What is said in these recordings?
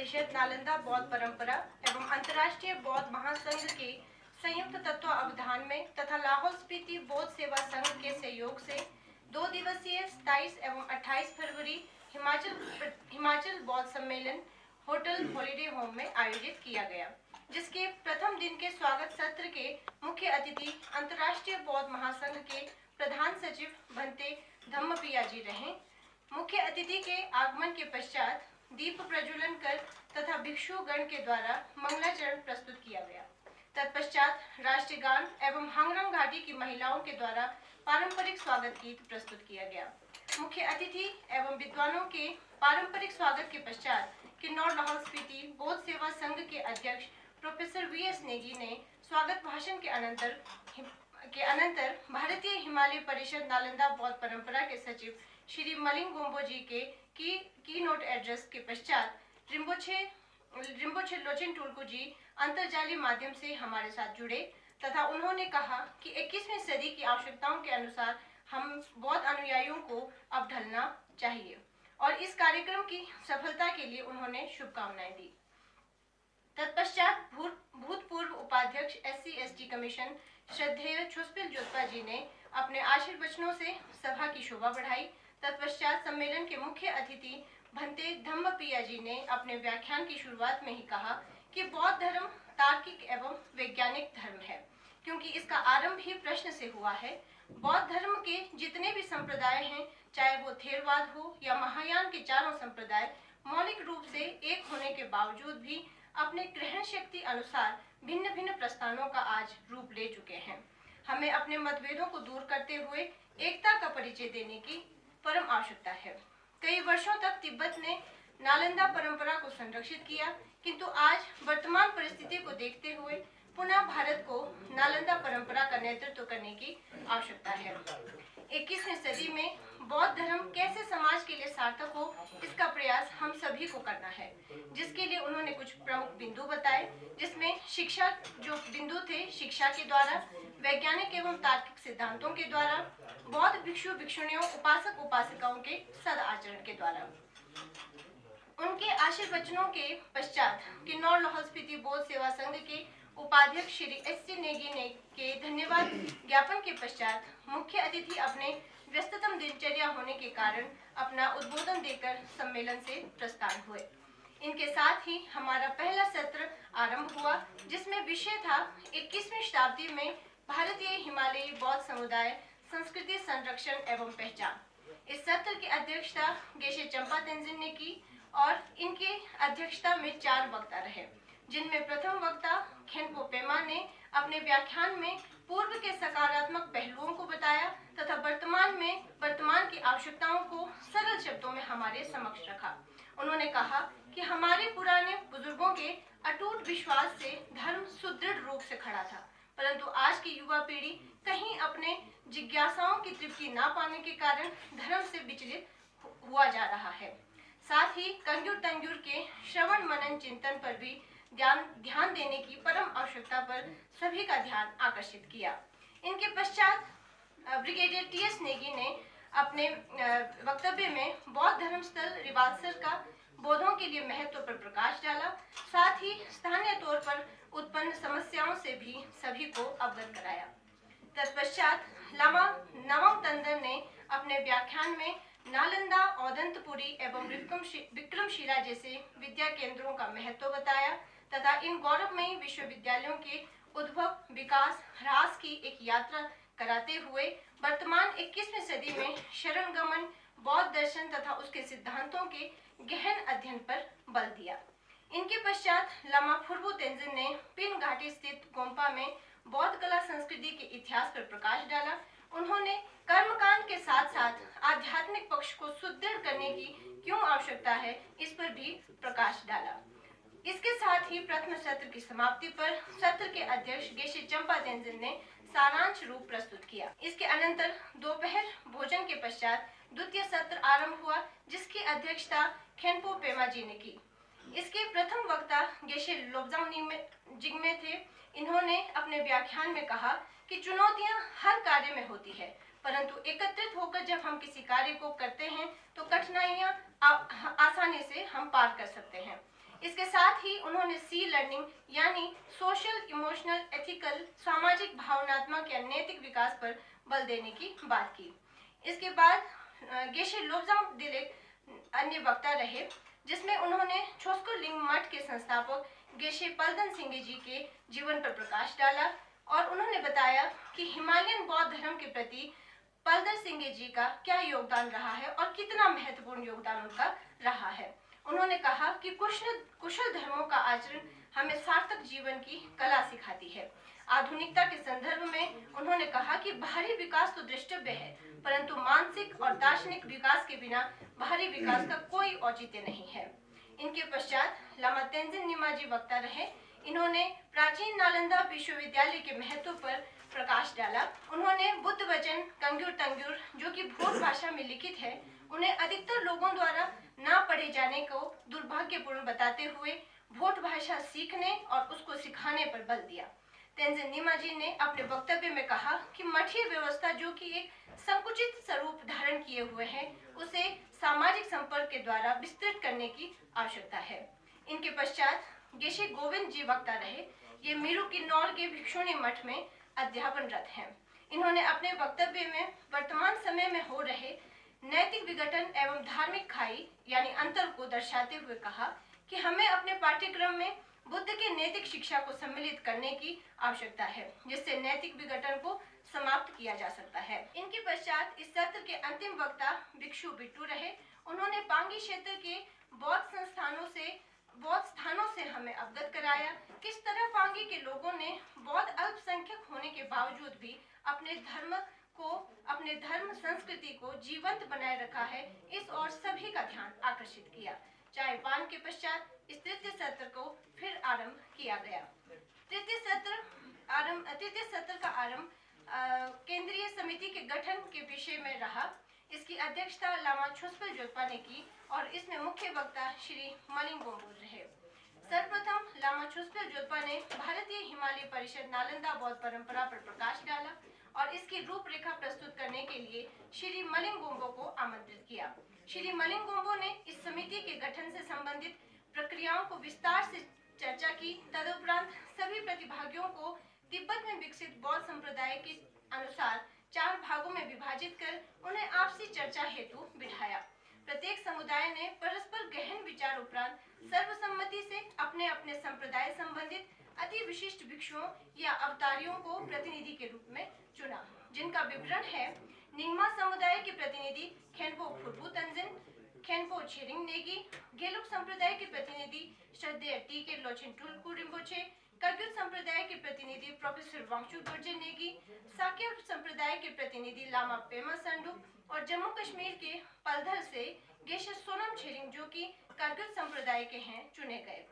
परिषद नालंदा बौद्ध परंपरा एवं अंतर्राष्ट्रीय बौद्ध महासंघ के संयुक्त तत्वावधान में तथा लाहौल स्पीति बौद्ध सेवा संघ के सहयोग से 2 दिवसीय 27 एवं 28 फरवरी हिमाचल बौद्ध सम्मेलन होटल हॉलिडे होम में आयोजित किया गया, जिसके प्रथम दिन के स्वागत सत्र के मुख्य अतिथि अंतर्राष्ट्रीय बौद्ध महासंघ के प्रधान सचिव भंते धम्मपिया जी रहे। मुख्य अतिथि के आगमन के पश्चात दीप प्रज्वलन कर तथा भिक्षुगण के द्वारा मंगलाचरण प्रस्तुत किया गया। तत्पश्चात राष्ट्रीय गान एवं हांगरंग घाटी की महिलाओं के द्वारा पारंपरिक स्वागत गीत प्रस्तुत किया गया। मुख्य अतिथि एवं विद्वानों के पारंपरिक स्वागत के पश्चात किन्नौर लाहौल स्पीति बौद्ध सेवा संघ के अध्यक्ष प्रोफेसर वीएस नेगी ने स्वागत भाषण के अनंतर भारतीय हिमालय परिषद नालंदा बौद्ध परंपरा के सचिव श्री मलिंग गोम्बो जी के की नोट एड्रेस के पश्चात रिम्पोछे लोचेन टुल्कू जी अंतर्जालीय माध्यम से हमारे साथ जुड़े तथा उन्होंने कहा कि 21वीं सदी की आवश्यकताओं के अनुसार हम बौद्ध अनुयायियों को अब ढलना चाहिए और इस कार्यक्रम की सफलता के लिए उन्होंने शुभकामनाएं दी। तत्पश्चात भूतपूर्व उपाध्यक्ष SC/ST कमीशन श्रद्धेय छोस्पिल जोत्पा जी ने अपने आशीर्वचनों से सभा की शोभा बढ़ाई। तत्पश्चात सम्मेलन के मुख्य अतिथि भंते धम्मपिया जी ने अपने व्याख्यान की शुरुआत में ही कहा कि बौद्ध धर्म तार्किक एवं वैज्ञानिक धर्म है, क्योंकि इसका आरंभ ही प्रश्न से हुआ है। बौद्ध धर्म के जितने भी संप्रदाय हैं, चाहे वो थेरवाद हो या महायान के चारों संप्रदाय, मौलिक रूप से एक होने के बावजूद भी अपने ग्रहण शक्ति अनुसार भिन्न भिन्न प्रस्थानों का आज रूप ले चुके हैं। हमें अपने मतभेदों को दूर करते हुए एकता का परिचय देने की परम आवश्यकता है। कई वर्षों तक तिब्बत ने नालंदा परंपरा को संरक्षित किया, किंतु आज वर्तमान परिस्थिति को देखते हुए पुनः भारत को नालंदा परंपरा का नेतृत्व करने की आवश्यकता है। 21वीं सदी में बौद्ध धर्म कैसे समाज के लिए सार्थक हो, इसका प्रयास हम सभी को करना है, जिसके लिए उन्होंने कुछ प्रमुख बिंदु बताए, जिसमें शिक्षा जो बिंदु थे, शिक्षा के द्वारा, वैज्ञानिक एवं तार्किक सिद्धांतों के द्वारा, बौद्ध भिक्षु भिक्षुणियों उपासक उपासिकाओं के सदाचरण के द्वारा। उनके आशीर्वचनों के पश्चात किन्नौर लाहौल स्पीति बौद्ध सेवा संघ के उपाध्यक्ष श्री SC नेगी के धन्यवाद ज्ञापन के पश्चात मुख्य अतिथि अपने व्यस्ततम दिनचर्या होने के कारण अपना उद्बोधन देकर सम्मेलन से प्रस्थान हुए। इनके साथ ही हमारा पहला सत्र आरंभ हुआ, जिसमें विषय था 21वीं शताब्दी में भारतीय हिमालयी बौद्ध समुदाय संस्कृति संरक्षण एवं पहचान। इस सत्र की अध्यक्षता गेशे चंपा तेंजिन ने की और इनके अध्यक्षता में 4 वक्ता रहे, जिनमें प्रथम वक्ता खेनपो पेमा ने अपने व्याख्यान में पूर्व के सकारात्मक पहलुओं को बताया तथा वर्तमान की आवश्यकताओं को सरल शब्दों में हमारे समक्ष रखा। उन्होंने कहा कि हमारे पुराने बुजुर्गों के अटूट विश्वास से धर्म सुदृढ़ रूप से खड़ा था, परंतु आज की युवा पीढ़ी कहीं अपने जिज्ञासाओं की तृप्ति न पाने के कारण धर्म से विचलित हुआ जा रहा है। साथ ही कंग्यूर तंग्यूर के श्रवण मनन चिंतन पर भी ध्यान देने की परम आवश्यकता पर सभी का ध्यान आकर्षित किया। इनके पश्चात ब्रिगेडियर TS नेगी ने अपने वक्तव्य में बौद्ध धर्म स्थल रिवालसर का बौद्धों के लिए महत्व पर प्रकाश डाला, साथ ही स्थानीय तौर पर उत्पन्न समस्याओं से भी सभी को अवगत कराया। तत्पश्चात लामा नवम तंदन ने अपने व्याख्यान में नालंदा, औदंतपुरी एवं विक्रमशिला जैसे विद्या केंद्रों का महत्व बताया तथा इन गौरवमयी विश्वविद्यालयों के उद्भव, विकास, ह्रास की एक यात्रा कराते हुए वर्तमान 21वीं सदी में शरणगमन, बौद्ध दर्शन तथा उसके सिद्धांतों के गहन अध्ययन पर बल दिया। इनके पश्चात लामा फुरबु तेंजिन ने पिन घाटी स्थित गोम्पा में बौद्ध कला संस्कृति के इतिहास पर प्रकाश डाला। उन्होंने कर्मकांड के साथ साथ आध्यात्मिक पक्ष को सुदृढ़ करने की क्यों आवश्यकता है, इस पर भी प्रकाश डाला। इसके साथ ही प्रथम सत्र की समाप्ति पर सत्र के अध्यक्ष गेशे चंपा तेंजिन ने सारांश रूप प्रस्तुत किया। इसके अनंतर दोपहर भोजन के पश्चात द्वितीय सत्र आरंभ हुआ, जिसकी अध्यक्षता खेनपो पेमा जी ने की। इसके प्रथम वक्ता गेशे लोब्जांग जिग्मे थे। इन्होंने अपने व्याख्यान में कहा कि चुनौतियां हर कार्य में होती है, परंतु एकत्रित होकर जब हम किसी कार्य को करते हैं तो कठिनाइयां आसानी से हम पार कर सकते हैं। इसके साथ ही उन्होंने सी लर्निंग यानी सोशल इमोशनल एथिकल सामाजिक भावनात्मक या नैतिक विकास पर बल देने की बात की। इसके बाद गेशे लोब्जांग दिलेक अन्य वक्ता रहे, जिसमें उन्होंने छोस्को लिंग मठ के संस्थापक गेशे पलदन सिंगे जी के जीवन पर प्रकाश डाला और उन्होंने बताया कि हिमालयन बौद्ध धर्म के प्रति पलदन सिंगे जी का क्या योगदान रहा है और कितना महत्वपूर्ण योगदान उनका रहा है। उन्होंने कहा कि कुशल धर्मों का आचरण हमें सार्थक जीवन की कला सिखाती है। आधुनिकता के संदर्भ में उन्होंने कहा कि बाहरी विकास तो द्रष्टव्य है, परंतु मानसिक और दार्शनिक विकास के बिना बाहरी विकास का कोई औचित्य नहीं है। इनके पश्चात लामा तेंजिन निमाजी वक्ता रहे। इन्होंने प्राचीन नालंदा विश्वविद्यालय के महत्व पर प्रकाश डाला। उन्होंने बुद्ध वचन कंग्युर तंग्युर, जो कि भोट भाषा में लिखित है, उन्हें अधिकतर लोगों द्वारा ना पढ़े जाने को दुर्भाग्यपूर्ण बताते हुए भोट भाषा सीखने और उसको सिखाने पर बल दिया। तेंजिन निमाजी ने अपने वक्तव्य में कहा कि मठीय व्यवस्था जो कि एक संकुचित स्वरूप धारण किए हुए है, उसे सामाजिक संपर्क के द्वारा विस्तृत करने की आवश्यकता है। इनके पश्चात गेशे गोविंद जी वक्ता रहे। ये मीरू की नौर के भिक्षुणी मठ में अध्यापनरत हैं। इन्होंने अपने वक्तव्य में वर्तमान समय में हो रहे नैतिक विघटन एवं धार्मिक खाई यानी अंतर को दर्शाते हुए कहा कि हमें अपने पाठ्यक्रम में बुद्ध के नैतिक शिक्षा को सम्मिलित करने की आवश्यकता है, जिससे नैतिक विघटन को समाप्त किया जा सकता है। इनके पश्चात इस सत्र के अंतिम वक्ता भिक्षु बिट्टू रहे। उन्होंने पांगी क्षेत्र के बौद्ध स्थानों से हमें अवगत कराया किस तरह पांगी के लोगों ने बौद्ध अल्पसंख्यक होने के बावजूद भी अपने धर्म संस्कृति को जीवंत बनाए रखा है। इस ओर सभी का ध्यान आकर्षित किया। चाय पान के पश्चात इस तृतीय सत्र को फिर आरंभ किया गया। तृतीय सत्र का आरंभ केंद्रीय समिति के गठन के विषय में रहा। इसकी अध्यक्षता लामा छुस्पल जोत्पा ने की और इसमें मुख्य वक्ता श्री मलिंग गोम्बोल रहे। सर्वप्रथम लामा छुस्पल जोत्पा ने भारतीय हिमालय परिषद नालंदा बौद्ध परंपरा पर प्रकाश डाला और इसकी रूपरेखा प्रस्तुत करने के लिए श्री मलिंग गोम्बो को आमंत्रित किया। श्री मलिंग गोम्बो ने इस समिति के गठन से संबंधित प्रक्रियाओं को विस्तार से चर्चा की। तदुपरांत सभी प्रतिभागियों को तिब्बत में विकसित बौद्ध संप्रदाय के अनुसार 4 भागों में विभाजित कर उन्हें आपसी चर्चा हेतु बिठाया। प्रत्येक समुदाय ने परस्पर गहन विचार उपरांत सर्वसम्मति से अपने अपने संप्रदाय संबंधित अति विशिष्ट भिक्षुओं या अवतारियों को प्रतिनिधि के रूप में चुना, जिनका विवरण है। निंगमा समुदाय के प्रतिनिधि खेनपो फुरबू तंजिन, खेनपो छेरिंग नेगी, गेलुक संप्रदाय के प्रतिनिधि श्रद्धेय टी के लोचेन टुलकू रिम्पोचे, कग्युत संप्रदाय के प्रतिनिधि प्रोफेसर वांगचू दोरजे नेगी, साक्य संप्रदाय के प्रतिनिधि लामा पेमा संडू और जम्मू कश्मीर के पलधर से गेशे सोनम छेरिंग, जो कि कग्युत संप्रदाय के हैं, चुने गए।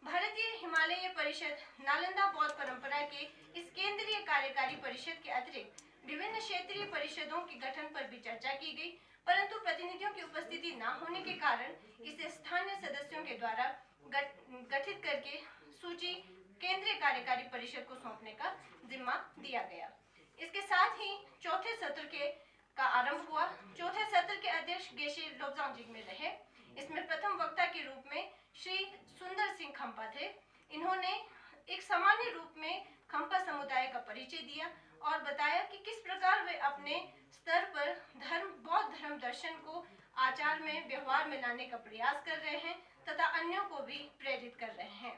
भारतीय हिमालय परिषद नालंदा बौद्ध परंपरा के इस केंद्रीय कार्यकारी परिषद के अतिरिक्त विभिन्न क्षेत्रीय परिषदों के गठन पर भी चर्चा की गई, परंतु प्रतिनिधियों की उपस्थिति न होने के कारण इसे स्थानीय सदस्यों के द्वारा गठित करके सूची केंद्रीय कार्यकारी परिषद को सौंपने का जिम्मा दिया गया। इसके साथ ही चौथे सत्र का आरंभ हुआ। चौथे सत्र के अध्यक्ष गेशे लोब्जांग जिग्मे रहे। इसमें प्रथम वक्ता के रूप में श्री सुंदर सिंह खम्पा थे। इन्होंने एक सामान्य रूप में खम्पा समुदाय का परिचय दिया और बताया कि किस प्रकार वे अपने स्तर पर बौद्ध धर्म दर्शन को आचार में व्यवहार में लाने का प्रयास कर रहे हैं तथा अन्यों को भी प्रेरित कर रहे हैं।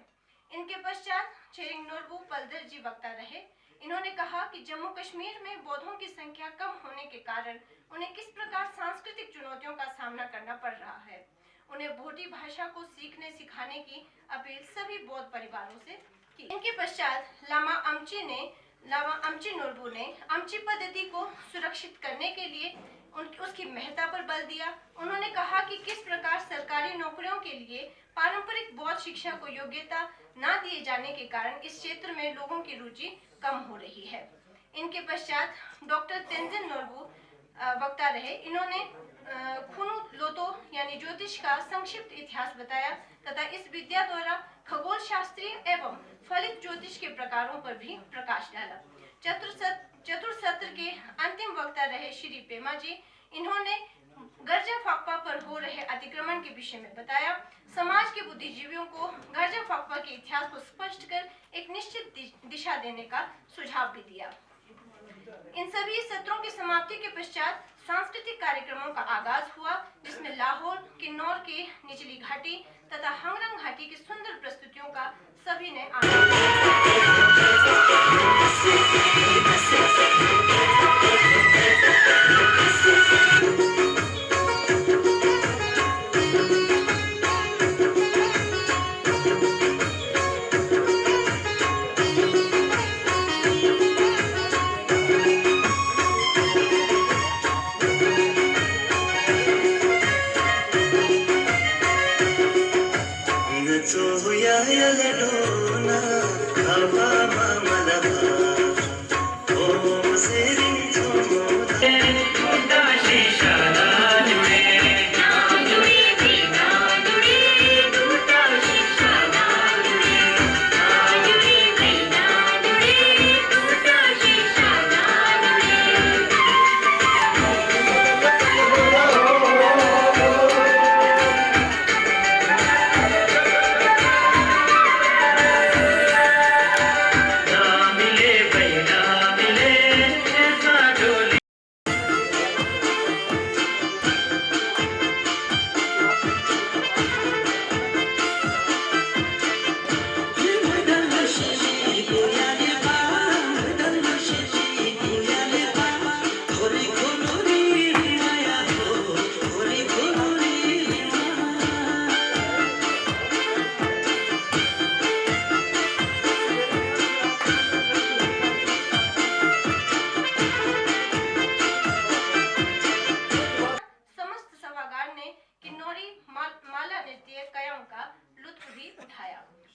इनके पश्चात छेरिंग नोरबू पलधर जी वक्ता रहे। इन्होंने कहा कि जम्मू कश्मीर में बौद्धों की संख्या कम होने के कारण उन्हें किस प्रकार सांस्कृतिक चुनौतियों का सामना करना पड़ रहा है। उन्हें भोटी भाषा को सीखने सिखाने की अपील सभी बौद्ध परिवारों से की। इनके पश्चात लामा अमची नोरबू ने अमची पद्धति को सुरक्षित करने के लिए उसकी महत्ता पर बल दिया। उन्होंने कहा कि किस प्रकार सरकारी नौकरियों के लिए पारंपरिक बौद्ध शिक्षा को योग्यता न दिए जाने के कारण इस क्षेत्र में लोगों की रुचि कम हो रही है। इनके पश्चात डॉक्टर तेंजिन नोरबू वक्ता रहे। इन्होंने खुनु लोतो यानी ज्योतिष का संक्षिप्त इतिहास बताया तथा इस विद्या द्वारा खगोल शास्त्रीय एवं फलित ज्योतिष के प्रकारों पर भी प्रकाश डाला। चतुर्थ सत्र के अंतिम वक्ता रहे श्री पेमा जी। इन्होंने गर्जा फाकपा पर हो रहे अतिक्रमण के विषय में बताया। समाज के बुद्धिजीवियों को गर्जा फाकपा के इतिहास को स्पष्ट कर एक निश्चित दिशा देने का सुझाव भी दिया। इन सभी सत्रों की समाप्ति के पश्चात सांस्कृतिक कार्यक्रमों का आगाज हुआ, जिसमें लाहौर, किन्नौर के निचली घाटी तथा हंगरंग घाटी की सुंदर प्रस्तुतियों का सभी ने आनंद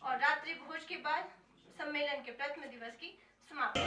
और रात्रि भोज के बाद सम्मेलन के प्रथम दिवस की समाप्ति।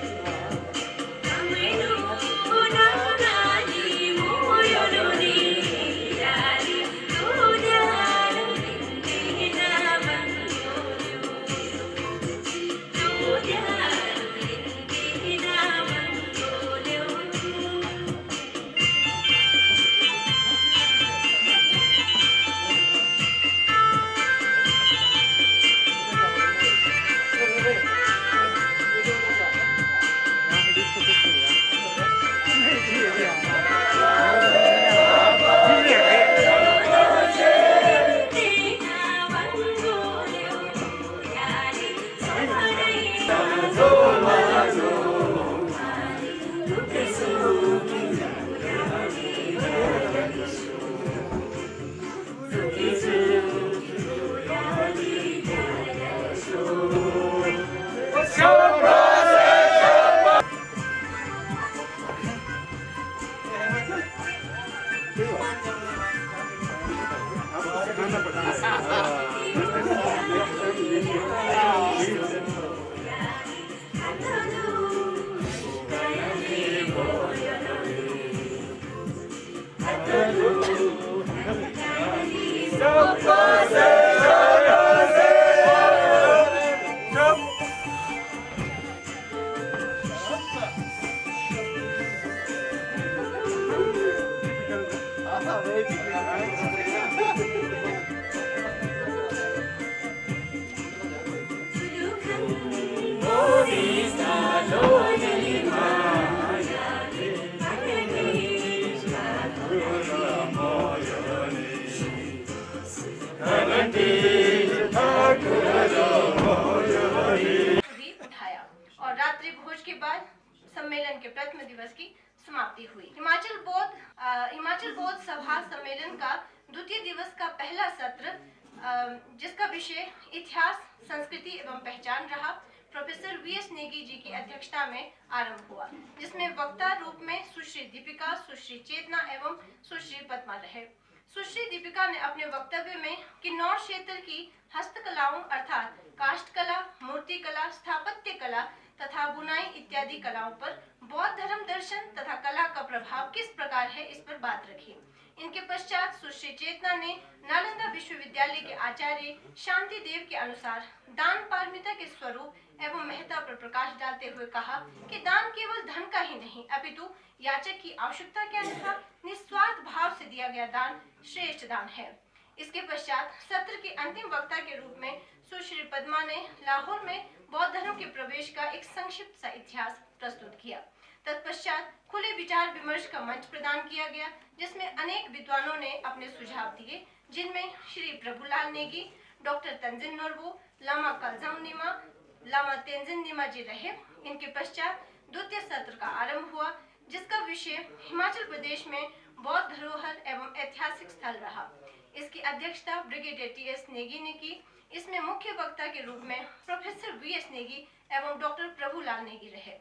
और रात्रि भोज के बाद सम्मेलन के प्रथम दिवस की समाप्ति हुई। हिमाचल बौद्ध सभा सम्मेलन का द्वितीय दिवस का पहला सत्र, जिसका विषय इतिहास, संस्कृति एवं पहचान रहा, प्रोफेसर वीएस नेगी जी की अध्यक्षता में आरंभ हुआ, जिसमें वक्ता रूप में सुश्री दीपिका, सुश्री चेतना एवं सुश्री पद्मा रहे। सुश्री दीपिका ने अपने वक्तव्य में किन्नौर क्षेत्र की हस्तकलाओं अर्थात काष्ठ कला, मूर्ति कला, स्थापत्य कला तथा बुनाई इत्यादि कलाओं पर बौद्ध धर्म दर्शन तथा कला का प्रभाव किस प्रकार है, इस पर बात रखी। इनके पश्चात सुश्री चेतना ने नालंदा विश्वविद्यालय के आचार्य शांति देव के अनुसार दान पारमिता के स्वरूप एवं महत्ता पर प्रकाश डालते हुए कहा कि दान केवल धन का ही नहीं अपितु याचक की आवश्यकता के अनुसार निस्वार्थ भाव से दिया गया दान श्रेष्ठ दान है। इसके पश्चात सत्र के अंतिम वक्ता के रूप में सुश्री पद्मा ने लाहौर में बौद्ध धर्म के प्रवेश का एक संक्षिप्त सा इतिहास प्रस्तुत किया। तत्पश्चात खुले विचार विमर्श का मंच प्रदान किया गया, जिसमें अनेक विद्वानों ने अपने सुझाव दिए, जिनमें श्री प्रभुलाल नेगी, डॉक्टर तंजिन नोरबो, लामा कालजाम नीमा, लामा तेंजिन नीमा जी रहे। इनके पश्चात द्वितीय सत्र का आरंभ हुआ, जिसका विषय हिमाचल प्रदेश में बौद्ध धरोहर एवं ऐतिहासिक स्थल रहा। इसकी अध्यक्षता ब्रिगेडियर टी.एस. नेगी ने की। इसमें मुख्य वक्ता के रूप में प्रोफेसर वी.एस. नेगी एवं डॉक्टर प्रभुलाल नेगी रहे।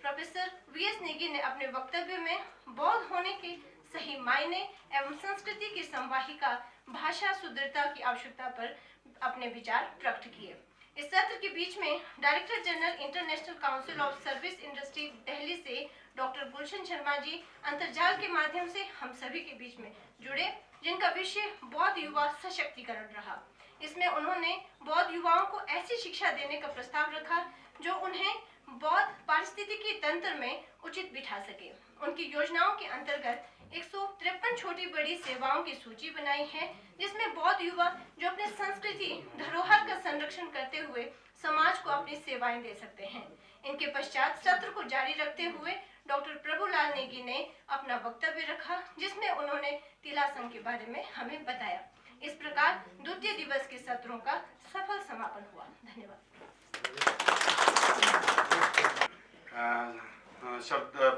Professor VS. नेगी ने अपने वक्तव्य में बौद्ध होने के सही मायने एवं संस्कृति की संवाहिका भाषा सुदृढ़ता की आवश्यकता पर अपने विचार प्रकट किए। इस सत्र के बीच में director general international council of service industry Delhi से डॉक्टर गुलशन शर्मा जी अंतर्जाल के माध्यम से हम सभी के बीच में जुड़े, जिनका विषय बौद्ध युवा सशक्तिकरण रहा। इसमें उन्होंने बौद्ध युवाओं को ऐसी शिक्षा देने का प्रस्ताव रखा जो उन्हें बौद्ध पारिस्थितिकी तंत्र में उचित बिठा सके। उनकी योजनाओं के अंतर्गत 153 छोटी बड़ी सेवाओं की सूची बनाई है, जिसमें बौद्ध युवा जो अपने संस्कृति धरोहर का संरक्षण करते हुए समाज को अपनी सेवाएं दे सकते हैं। इनके पश्चात सत्र को जारी रखते हुए डॉक्टर प्रभुलाल नेगी ने अपना वक्तव्य रखा, जिसमें उन्होंने तिला संघ के बारे में हमें बताया। इस प्रकार द्वितीय दिवस के सत्रों का सफल समापन हुआ। धन्यवाद।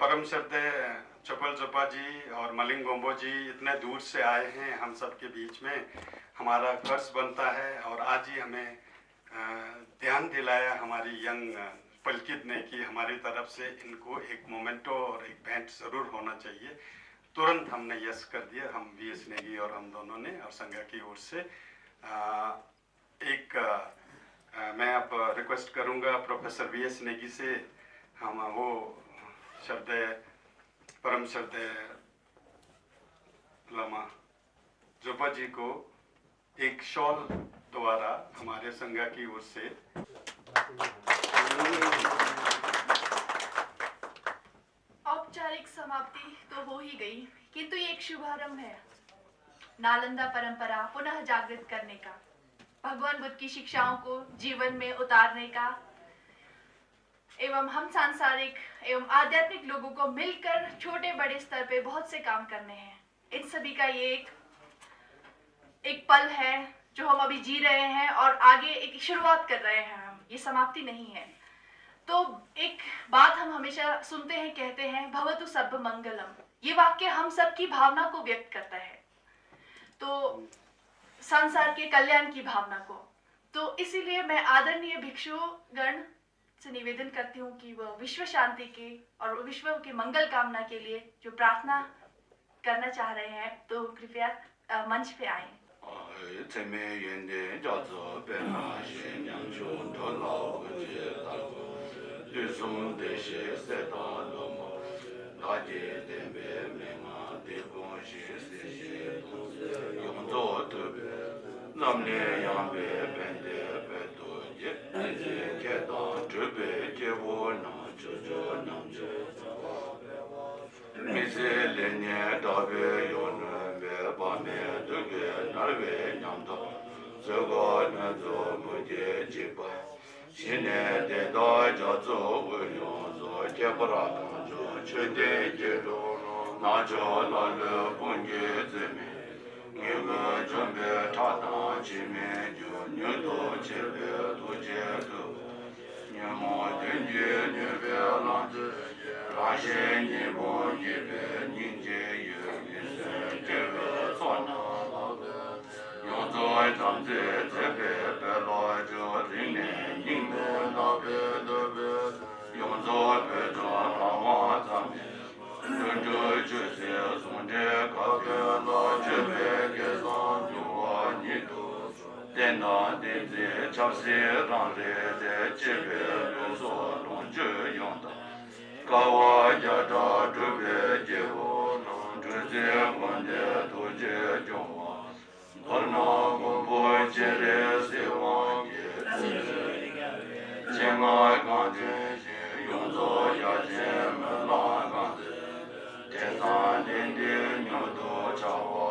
परम श्रद्धेय चपल जोपा जी और मलिंग गोम्बो जी इतने दूर से आए हैं हम सब के बीच में। हमारा फर्ज बनता है और आज ही हमें ध्यान दिलाया हमारी यंग पलकित ने कि हमारी तरफ से इनको एक मोमेंटो और एक भेंट ज़रूर होना चाहिए। तुरंत हमने यस कर दिया, हम वी.एस. नेगी और हम दोनों ने और संघ की ओर से। मैं अब रिक्वेस्ट करूंगा प्रोफेसर वी.एस. नेगी से हम वो श्रद्धेय परम श्रद्धेय लामा जोपा जी को एक शॉल द्वारा हमारे संघ की ओर से औपचारिक समाप्ति तो हो ही गई, किंतु ये एक शुभारंभ है नालंदा परंपरा पुनः जागृत करने का, भगवान बुद्ध की शिक्षाओं को जीवन में उतारने का एवं हम सांसारिक एवं आध्यात्मिक लोगों को मिलकर छोटे बड़े स्तर पे बहुत से काम करने हैं। इन सभी का ये एक पल है जो हम अभी जी रहे हैं और आगे एक शुरुआत कर रहे हैं हम, ये समाप्ति नहीं है। तो एक बात हम हमेशा सुनते हैं, कहते हैं भवतु सर्व मंगलम। ये वाक्य हम सब की भावना को व्यक्त करता है, तो संसार के कल्याण की भावना को। तो इसीलिए मैं आदरणीय भिक्षु गण से निवेदन करती हूँ कि वह विश्व शांति की और विश्व के मंगल कामना के लिए जो प्रार्थना करना चाह रहे हैं, तो कृपया मंच पे आए। je konde to je jongwa parna gombo jere sewange jema ganje yongzo ya jema la ganje desan dende nyodo chawa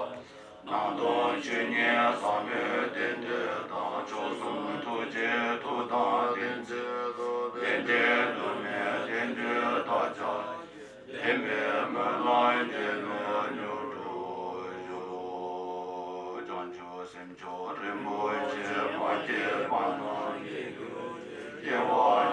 nando chunye same dende da chosun to je to da dende dende lume dende da cha dende me lai dende nyodo yo janjo semjo rembo je pa de pa no ye wa